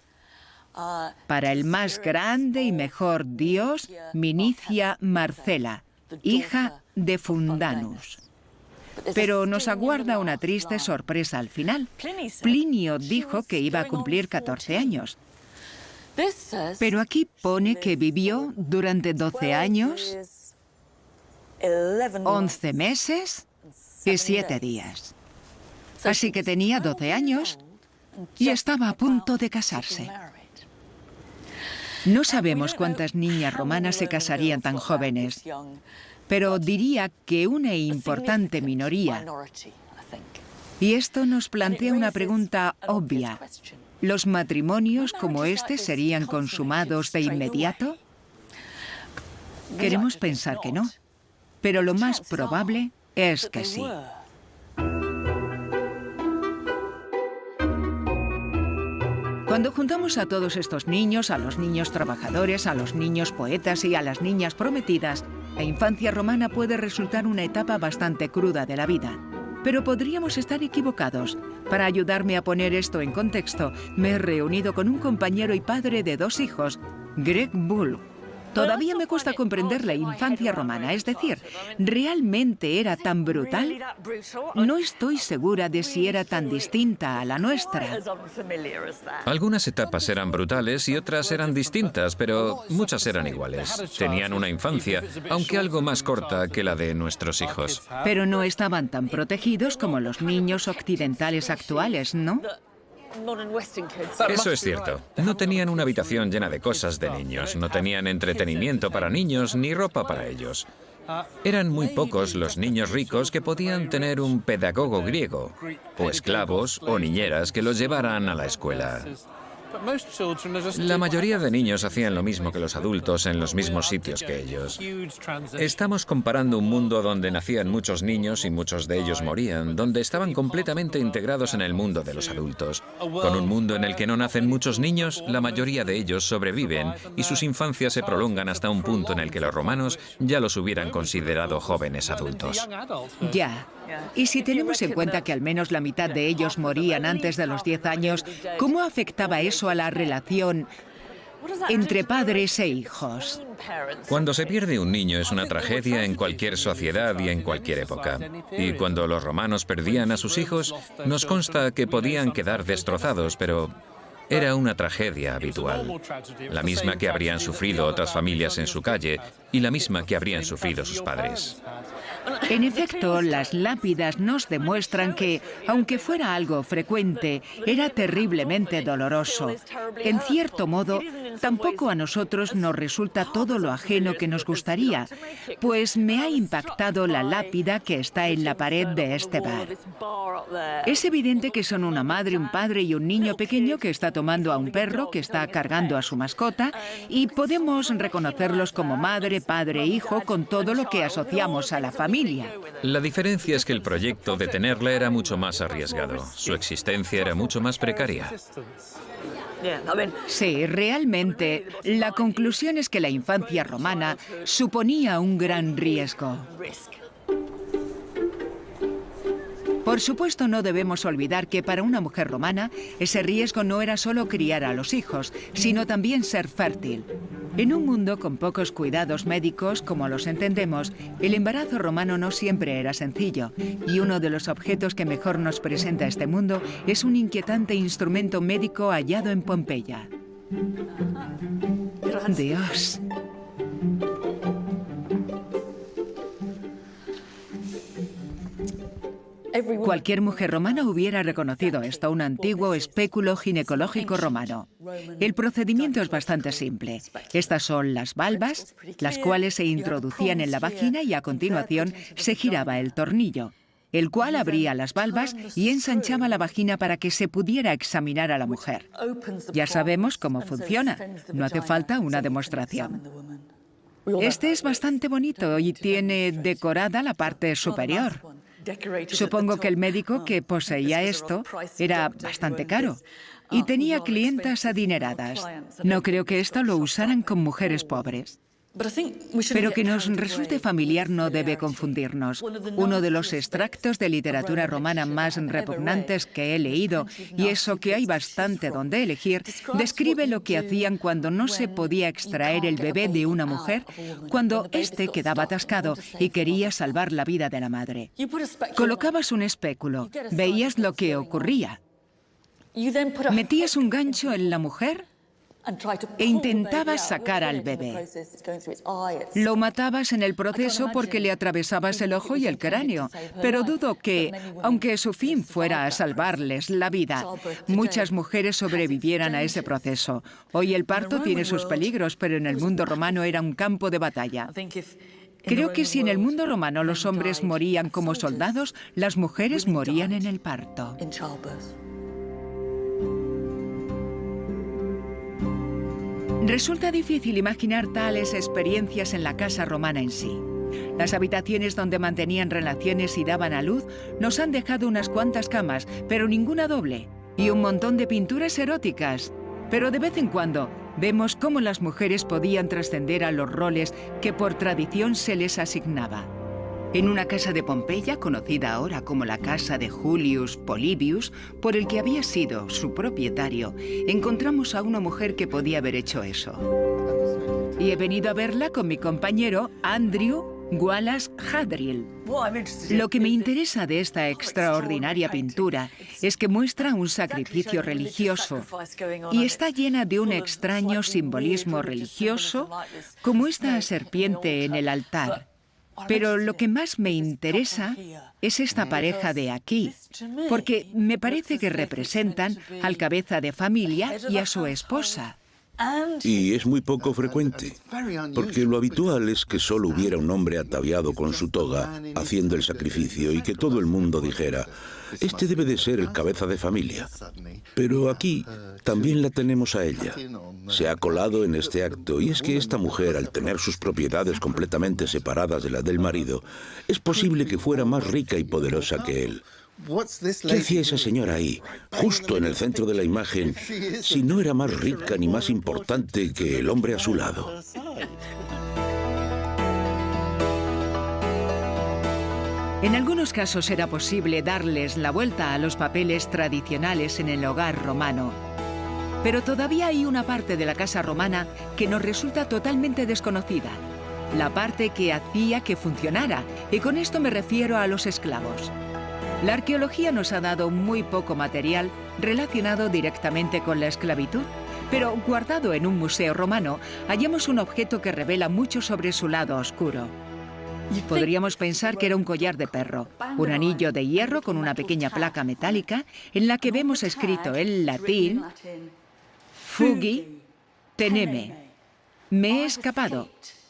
Para el más grande y mejor dios, Minicia Marcela, hija de Fundanus. Pero nos aguarda una triste sorpresa al final. Plinio dijo que iba a cumplir 14 años. Pero aquí pone que vivió durante 12 años, 11 meses y 7 días. Así que tenía 12 años y estaba a punto de casarse. No sabemos cuántas niñas romanas se casarían tan jóvenes, pero diría que una importante minoría. Y esto nos plantea una pregunta obvia. ¿Los matrimonios como este serían consumados de inmediato? Queremos pensar que no, pero lo más probable es que sí. Cuando juntamos a todos estos niños, a los niños trabajadores, a los niños poetas y a las niñas prometidas, la infancia romana puede resultar una etapa bastante cruda de la vida. Pero podríamos estar equivocados. Para ayudarme a poner esto en contexto, me he reunido con un compañero y padre de 2 hijos, Greg Bull. Todavía me cuesta comprender la infancia romana, es decir, ¿realmente era tan brutal? No estoy segura de si era tan distinta a la nuestra. Algunas etapas eran brutales y otras eran distintas, pero muchas eran iguales. Tenían una infancia, aunque algo más corta que la de nuestros hijos. Pero no estaban tan protegidos como los niños occidentales actuales, ¿no? Eso es cierto. No tenían una habitación llena de cosas de niños, no tenían entretenimiento para niños ni ropa para ellos. Eran muy pocos los niños ricos que podían tener un pedagogo griego, o esclavos o niñeras que los llevaran a la escuela. La mayoría de niños hacían lo mismo que los adultos en los mismos sitios que ellos. Estamos comparando un mundo donde nacían muchos niños y muchos de ellos morían, donde estaban completamente integrados en el mundo de los adultos, con un mundo en el que no nacen muchos niños, la mayoría de ellos sobreviven y sus infancias se prolongan hasta un punto en el que los romanos ya los hubieran considerado jóvenes adultos. Ya. Y si tenemos en cuenta que al menos la mitad de ellos morían antes de los 10 años, ¿cómo afectaba eso a la relación entre padres e hijos? Cuando se pierde un niño es una tragedia en cualquier sociedad y en cualquier época. Y cuando los romanos perdían a sus hijos, nos consta que podían quedar destrozados, pero era una tragedia habitual, la misma que habrían sufrido otras familias en su calle, y la misma que habrían sufrido sus padres. En efecto, las lápidas nos demuestran que, aunque fuera algo frecuente, era terriblemente doloroso. En cierto modo, tampoco a nosotros nos resulta todo lo ajeno que nos gustaría, pues me ha impactado la lápida que está en la pared de este bar. Es evidente que son una madre, un padre y un niño pequeño que está tomando a un perro que está cargando a su mascota, y podemos reconocerlos como madre, padre e hijo con todo lo que asociamos a la familia. La diferencia es que el proyecto de tenerla era mucho más arriesgado. Su existencia era mucho más precaria. Sí, realmente, la conclusión es que la infancia romana suponía un gran riesgo. Por supuesto, no debemos olvidar que para una mujer romana, ese riesgo no era solo criar a los hijos, sino también ser fértil. En un mundo con pocos cuidados médicos, como los entendemos, el embarazo romano no siempre era sencillo, y uno de los objetos que mejor nos presenta este mundo es un inquietante instrumento médico hallado en Pompeya. Dios. Cualquier mujer romana hubiera reconocido esto, un antiguo espéculo ginecológico romano. El procedimiento es bastante simple. Estas son las valvas, las cuales se introducían en la vagina y a continuación se giraba el tornillo, el cual abría las valvas y ensanchaba la vagina para que se pudiera examinar a la mujer. Ya sabemos cómo funciona, no hace falta una demostración. Este es bastante bonito y tiene decorada la parte superior. Supongo que el médico que poseía esto era bastante caro y tenía clientas adineradas. No creo que esto lo usaran con mujeres pobres. Pero que nos resulte familiar no debe confundirnos. Uno de los extractos de literatura romana más repugnantes que he leído, y eso que hay bastante donde elegir, describe lo que hacían cuando no se podía extraer el bebé de una mujer, cuando éste quedaba atascado y quería salvar la vida de la madre. Colocabas un espéculo, veías lo que ocurría. Metías un gancho en la mujer e intentabas sacar al bebé. Lo matabas en el proceso porque le atravesabas el ojo y el cráneo, pero dudo que, aunque su fin fuera a salvarles la vida, muchas mujeres sobrevivieran a ese proceso. Hoy el parto tiene sus peligros, pero en el mundo romano era un campo de batalla. Creo que si en el mundo romano los hombres morían como soldados, las mujeres morían en el parto. Resulta difícil imaginar tales experiencias en la casa romana en sí. Las habitaciones donde mantenían relaciones y daban a luz nos han dejado unas cuantas camas, pero ninguna doble, y un montón de pinturas eróticas. Pero de vez en cuando vemos cómo las mujeres podían trascender a los roles que por tradición se les asignaba. En una casa de Pompeya, conocida ahora como la casa de Julius Polybius, por el que había sido su propietario, encontramos a una mujer que podía haber hecho eso. Y he venido a verla con mi compañero Andrew Wallace Hadrill. Lo que me interesa de esta extraordinaria pintura es que muestra un sacrificio religioso y está llena de un extraño simbolismo religioso, como esta serpiente en el altar. Pero lo que más me interesa es esta pareja de aquí, porque me parece que representan al cabeza de familia y a su esposa. Y es muy poco frecuente, porque lo habitual es que solo hubiera un hombre ataviado con su toga haciendo el sacrificio y que todo el mundo dijera, este debe de ser el cabeza de familia. Pero aquí también la tenemos a ella. Se ha colado en este acto, y es que esta mujer, al tener sus propiedades completamente separadas de las del marido, es posible que fuera más rica y poderosa que él. ¿Qué hacía esa señora ahí, justo en el centro de la imagen, si no era más rica ni más importante que el hombre a su lado? En algunos casos era posible darles la vuelta a los papeles tradicionales en el hogar romano. Pero todavía hay una parte de la casa romana que nos resulta totalmente desconocida. La parte que hacía que funcionara, y con esto me refiero a los esclavos. La arqueología nos ha dado muy poco material relacionado directamente con la esclavitud, Pero guardado en un museo romano, hallamos un objeto que revela mucho sobre su lado oscuro. Podríamos pensar que era un collar de perro, un anillo de hierro con una pequeña placa metálica en la que vemos escrito en latín: Fugi teneme. Me he escapado.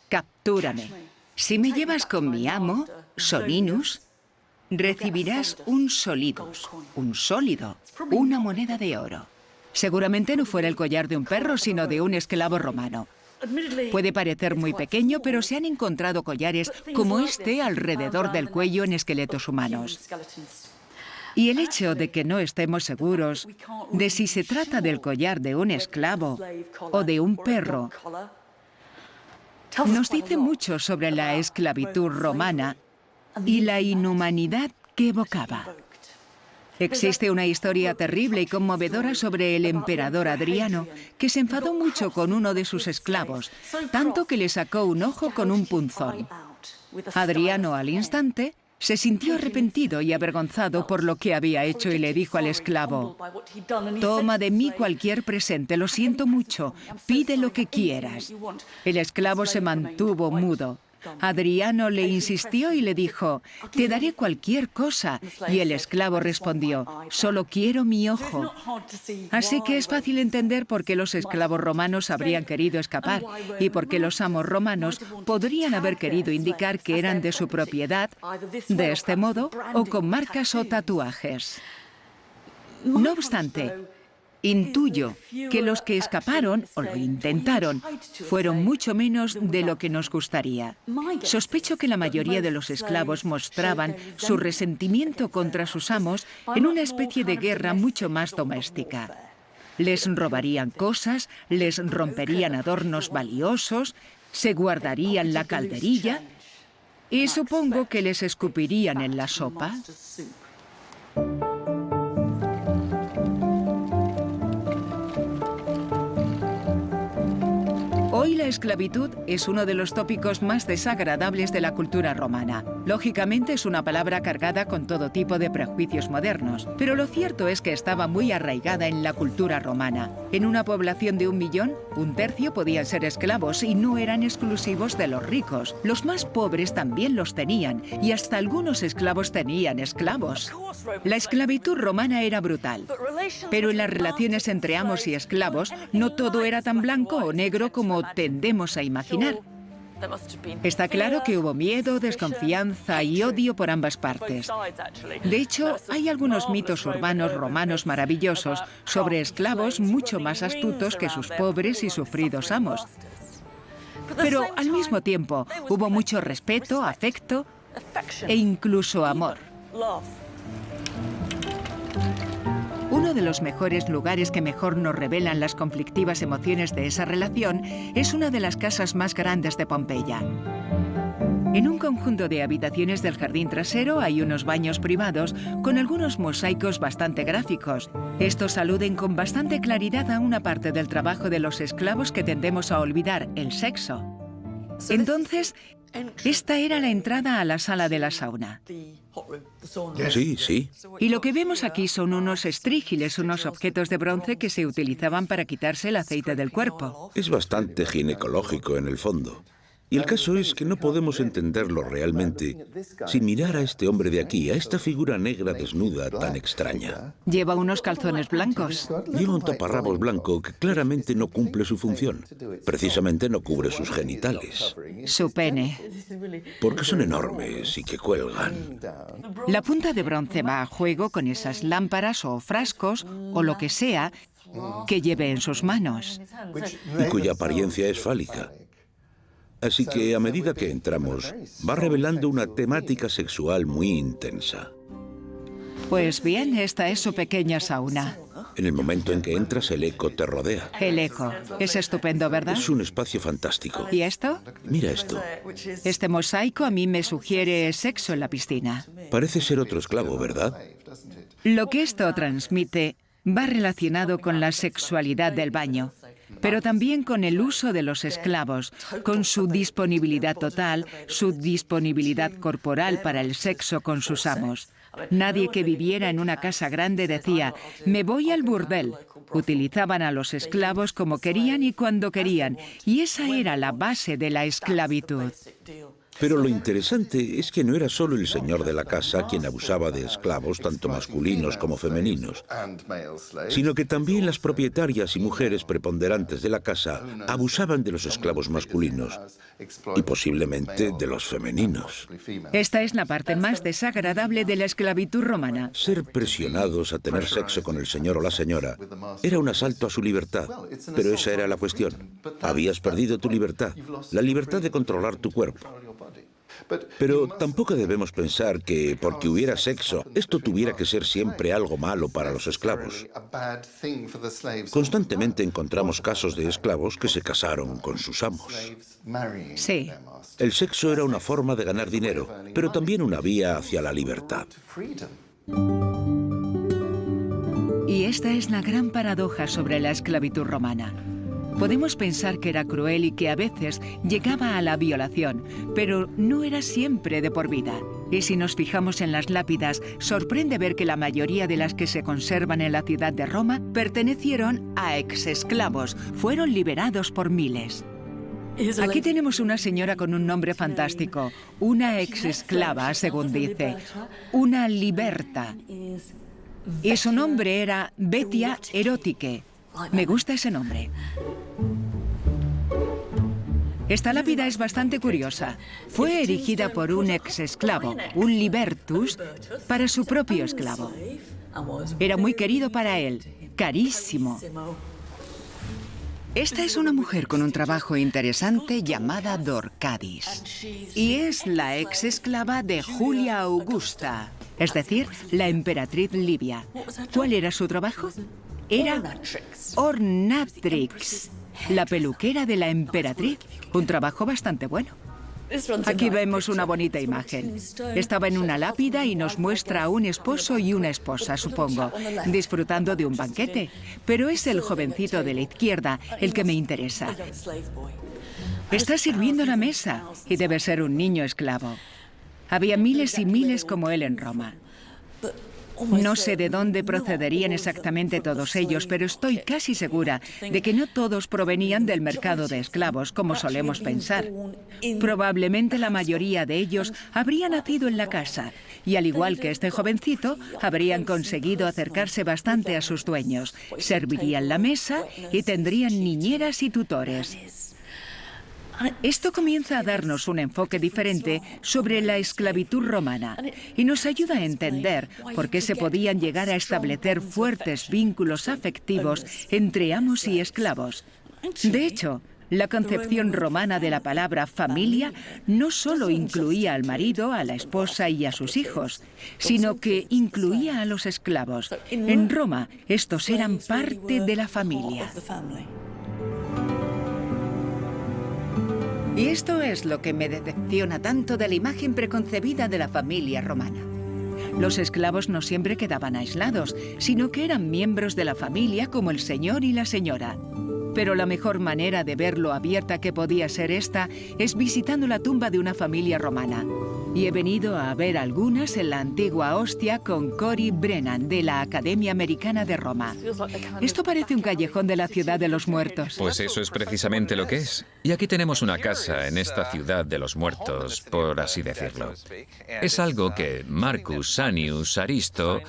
Captúrame. Si me llevas con mi amo, Soninus, recibirás un solidus, un sólido, una moneda de oro. Seguramente no fuera el collar de un perro, sino de un esclavo romano. Puede parecer muy pequeño, pero se han encontrado collares como este alrededor del cuello en esqueletos humanos. Y el hecho de que no estemos seguros de si se trata del collar de un esclavo o de un perro nos dice mucho sobre la esclavitud romana y la inhumanidad que evocaba. Existe una historia terrible y conmovedora sobre el emperador Adriano, que se enfadó mucho con uno de sus esclavos, tanto que le sacó un ojo con un punzón. Adriano, al instante, se sintió arrepentido y avergonzado por lo que había hecho y le dijo al esclavo: «Toma de mí cualquier presente, lo siento mucho, pide lo que quieras». El esclavo se mantuvo mudo. Adriano le insistió y le dijo: «Te daré cualquier cosa». Y el esclavo respondió: «Solo quiero mi ojo». Así que es fácil entender por qué los esclavos romanos habrían querido escapar y por qué los amos romanos podrían haber querido indicar que eran de su propiedad de este modo o con marcas o tatuajes. No obstante, intuyo que los que escaparon, o lo intentaron, fueron mucho menos de lo que nos gustaría. Sospecho que la mayoría de los esclavos mostraban su resentimiento contra sus amos en una especie de guerra mucho más doméstica. Les robarían cosas, les romperían adornos valiosos, se guardarían la calderilla y supongo que les escupirían en la sopa. Hoy la esclavitud es uno de los tópicos más desagradables de la cultura romana. Lógicamente es una palabra cargada con todo tipo de prejuicios modernos, pero lo cierto es que estaba muy arraigada en la cultura romana. En una población de 1 millón, 1/3 podían ser esclavos y no eran exclusivos de los ricos. Los más pobres también los tenían y hasta algunos esclavos tenían esclavos. La esclavitud romana era brutal, pero en las relaciones entre amos y esclavos no todo era tan blanco o negro como tendemos a imaginar. Está claro que hubo miedo, desconfianza y odio por ambas partes. De hecho, hay algunos mitos urbanos romanos maravillosos sobre esclavos mucho más astutos que sus pobres y sufridos amos. Pero al mismo tiempo hubo mucho respeto, afecto e incluso amor. Uno de los mejores lugares que mejor nos revelan las conflictivas emociones de esa relación es una de las casas más grandes de Pompeya. En un conjunto de habitaciones del jardín trasero hay unos baños privados con algunos mosaicos bastante gráficos. Estos aluden con bastante claridad a una parte del trabajo de los esclavos que tendemos a olvidar: el sexo. Entonces, esta era la entrada a la sala de la sauna. Sí, sí. Y lo que vemos aquí son unos estrígiles, unos objetos de bronce que se utilizaban para quitarse el aceite del cuerpo. Es bastante ginecológico en el fondo. Y el caso es que no podemos entenderlo realmente sin mirar a este hombre de aquí, a esta figura negra desnuda tan extraña. Lleva unos calzones blancos. Lleva un taparrabos blanco que claramente no cumple su función. Precisamente no cubre sus genitales. Su pene. Porque son enormes y que cuelgan. La punta de bronce va a juego con esas lámparas o frascos o lo que sea que lleve en sus manos. Y cuya apariencia es fálica. Así que a medida que entramos, va revelando una temática sexual muy intensa. Pues bien, esta es su pequeña sauna. En el momento en que entras, el eco te rodea. El eco. Es estupendo, ¿verdad? Es un espacio fantástico. ¿Y esto? Mira esto. Este mosaico a mí me sugiere sexo en la piscina. Parece ser otro esclavo, ¿verdad? Lo que esto transmite va relacionado con la sexualidad del baño, pero también con el uso de los esclavos, con su disponibilidad total, su disponibilidad corporal para el sexo con sus amos. Nadie que viviera en una casa grande decía, me voy al burdel. Utilizaban a los esclavos como querían y cuando querían, y esa era la base de la esclavitud. Pero lo interesante es que no era solo el señor de la casa quien abusaba de esclavos, tanto masculinos como femeninos, sino que también las propietarias y mujeres preponderantes de la casa abusaban de los esclavos masculinos y posiblemente de los femeninos. Esta es la parte más desagradable de la esclavitud romana. Ser presionados a tener sexo con el señor o la señora era un asalto a su libertad, pero esa era la cuestión. Habías perdido tu libertad, la libertad de controlar tu cuerpo. Pero tampoco debemos pensar que, porque hubiera sexo, esto tuviera que ser siempre algo malo para los esclavos. Constantemente encontramos casos de esclavos que se casaron con sus amos. Sí. El sexo era una forma de ganar dinero, pero también una vía hacia la libertad. Y esta es la gran paradoja sobre la esclavitud romana. Podemos pensar que era cruel y que a veces llegaba a la violación, pero no era siempre de por vida. Y si nos fijamos en las lápidas, sorprende ver que la mayoría de las que se conservan en la ciudad de Roma pertenecieron a exesclavos, fueron liberados por miles. Aquí tenemos una señora con un nombre fantástico, una exesclava, según dice, una liberta. Y su nombre era Betia Erotique. Me gusta ese nombre. Esta lápida es bastante curiosa. Fue erigida por un exesclavo, un libertus, para su propio esclavo. Era muy querido para él, carísimo. Esta es una mujer con un trabajo interesante llamada Dorcadis. Y es la exesclava de Julia Augusta, es decir, la emperatriz libia. ¿Cuál era su trabajo? Era ornatrix, la peluquera de la emperatriz. Un trabajo bastante bueno. Aquí vemos una bonita imagen. Estaba en una lápida y nos muestra a un esposo y una esposa, supongo, disfrutando de un banquete. Pero es el jovencito de la izquierda el que me interesa. Está sirviendo la mesa y debe ser un niño esclavo. Había miles y miles como él en Roma. No sé de dónde procederían exactamente todos ellos, pero estoy casi segura de que no todos provenían del mercado de esclavos, como solemos pensar. Probablemente la mayoría de ellos habría nacido en la casa, y al igual que este jovencito, habrían conseguido acercarse bastante a sus dueños, servirían la mesa y tendrían niñeras y tutores. Esto comienza a darnos un enfoque diferente sobre la esclavitud romana y nos ayuda a entender por qué se podían llegar a establecer fuertes vínculos afectivos entre amos y esclavos. De hecho, la concepción romana de la palabra familia no solo incluía al marido, a la esposa y a sus hijos, sino que incluía a los esclavos. En Roma, estos eran parte de la familia. Y esto es lo que me decepciona tanto de la imagen preconcebida de la familia romana. Los esclavos no siempre quedaban aislados, sino que eran miembros de la familia como el señor y la señora. Pero la mejor manera de ver lo abierta que podía ser esta es visitando la tumba de una familia romana. Y he venido a ver algunas en la antigua Ostia con Cory Brennan de la Academia Americana de Roma. Esto parece un callejón de la ciudad de los muertos. Pues eso es precisamente lo que es. Y aquí tenemos una casa en esta ciudad de los muertos, por así decirlo. Es algo que Marcus Sanius Aristo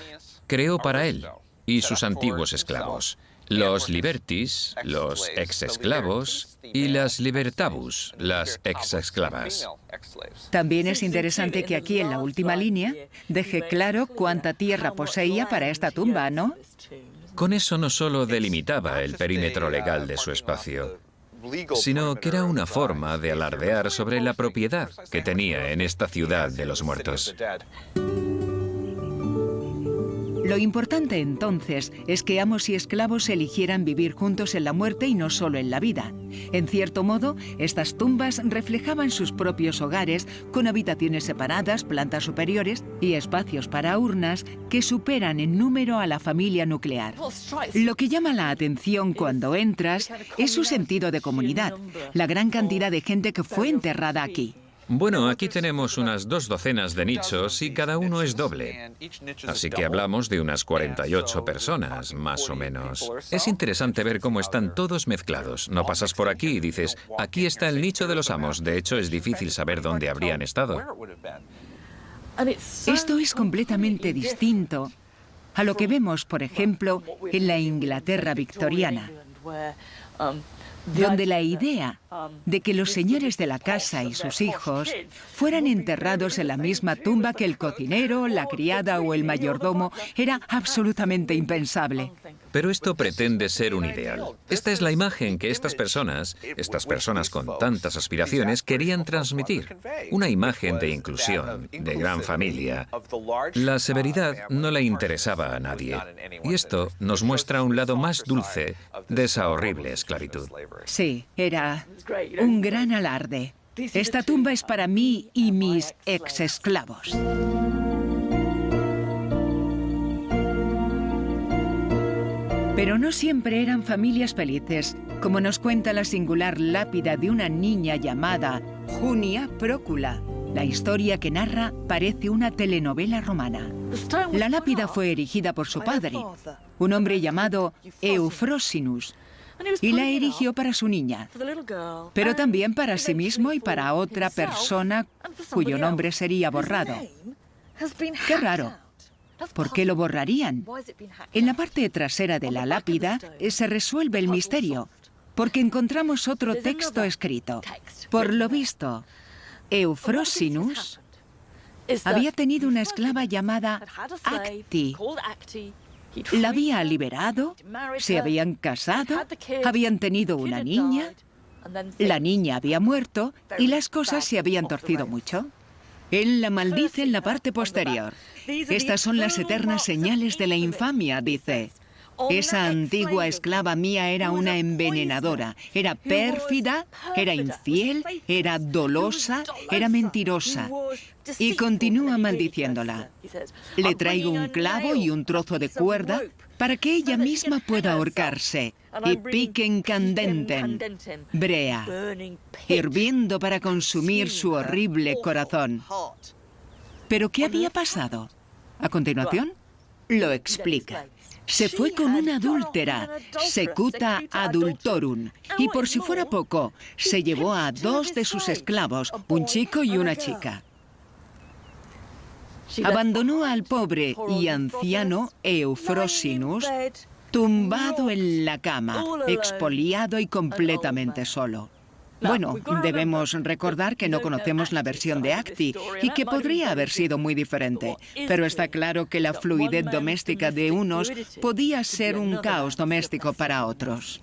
creó para él y sus antiguos esclavos. Los libertis, los exesclavos, y las libertabus, las exesclavas. También es interesante que aquí en la última línea deje claro cuánta tierra poseía para esta tumba, ¿no? Con eso no solo delimitaba el perímetro legal de su espacio, sino que era una forma de alardear sobre la propiedad que tenía en esta ciudad de los muertos. Lo importante entonces es que amos y esclavos eligieran vivir juntos en la muerte y no solo en la vida. En cierto modo, estas tumbas reflejaban sus propios hogares con habitaciones separadas, plantas superiores y espacios para urnas que superan en número a la familia nuclear. Lo que llama la atención cuando entras es su sentido de comunidad, la gran cantidad de gente que fue enterrada aquí. Bueno, aquí tenemos unas 2 docenas de nichos y cada uno es doble. Así que hablamos de unas 48 personas, más o menos. Es interesante ver cómo están todos mezclados. No pasas por aquí y dices, aquí está el nicho de los amos. De hecho, es difícil saber dónde habrían estado. Esto es completamente distinto a lo que vemos, por ejemplo, en la Inglaterra victoriana, donde la idea de que los señores de la casa y sus hijos fueran enterrados en la misma tumba que el cocinero, la criada o el mayordomo era absolutamente impensable. Pero esto pretende ser un ideal. Esta es la imagen que estas personas con tantas aspiraciones, querían transmitir. Una imagen de inclusión, de gran familia. La severidad no le interesaba a nadie. Y esto nos muestra un lado más dulce de esa horrible esclavitud. Sí, era un gran alarde. Esta tumba es para mí y mis ex-esclavos. Pero no siempre eran familias felices, como nos cuenta la singular lápida de una niña llamada Junia Prócula. La historia que narra parece una telenovela romana. La lápida fue erigida por su padre, un hombre llamado Eufrosinus, y la erigió para su niña, pero también para sí mismo y para otra persona cuyo nombre sería borrado. ¡Qué raro! ¿Por qué lo borrarían? En la parte trasera de la lápida se resuelve el misterio, porque encontramos otro texto escrito. Por lo visto, Eufrosinus había tenido una esclava llamada Acti. La había liberado, se habían casado, habían tenido una niña, la niña había muerto y las cosas se habían torcido mucho. Él la maldice en la parte posterior. Estas son las eternas señales de la infamia, dice. Esa antigua esclava mía era una envenenadora, era pérfida, era infiel, era dolosa, era mentirosa. Y continúa maldiciéndola. Le traigo un clavo y un trozo de cuerda para que ella misma pueda ahorcarse. Y piquen candentem, brea, hirviendo para consumir su horrible corazón. ¿Pero qué había pasado? A continuación, lo explica. Se fue con una adúltera, secuta adultorum, y por si fuera poco, se llevó a 2 de sus esclavos, un chico y una chica. Abandonó al pobre y anciano Eufrosinus tumbado en la cama, expoliado y completamente solo. Bueno, debemos recordar que no conocemos la versión de Acti y que podría haber sido muy diferente, pero está claro que la fluidez doméstica de unos podía ser un caos doméstico para otros.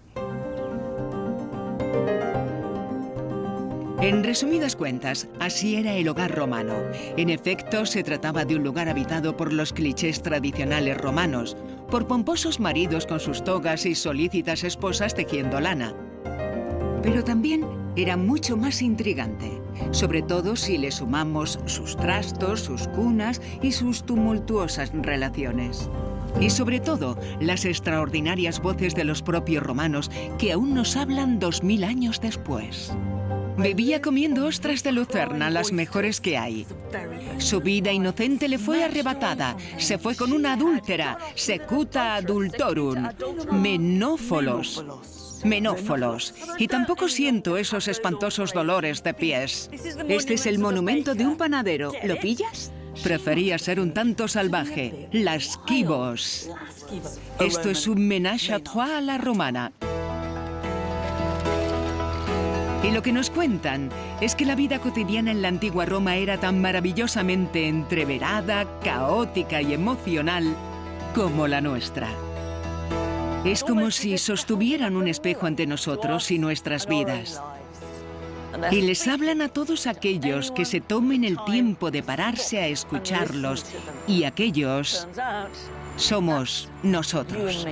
En resumidas cuentas, así era el hogar romano. En efecto, se trataba de un lugar habitado por los clichés tradicionales romanos, por pomposos maridos con sus togas y solícitas esposas tejiendo lana. Pero también era mucho más intrigante, sobre todo si le sumamos sus trastos, sus cunas y sus tumultuosas relaciones. Y sobre todo, las extraordinarias voces de los propios romanos que aún nos hablan 2000 años después. Vivía comiendo ostras de lucerna, las mejores que hay. Su vida inocente le fue arrebatada. Se fue con una adúltera, secuta adultorum, Menófolos. Y tampoco siento esos espantosos dolores de pies. Este es el monumento de un panadero. ¿Lo pillas? Prefería ser un tanto salvaje. Las quibos. Esto es un ménage à trois a la romana. Y lo que nos cuentan es que la vida cotidiana en la antigua Roma era tan maravillosamente entreverada, caótica y emocional como la nuestra. Es como si sostuvieran un espejo ante nosotros y nuestras vidas. Y les hablan a todos aquellos que se tomen el tiempo de pararse a escucharlos. Y aquellos somos nosotros.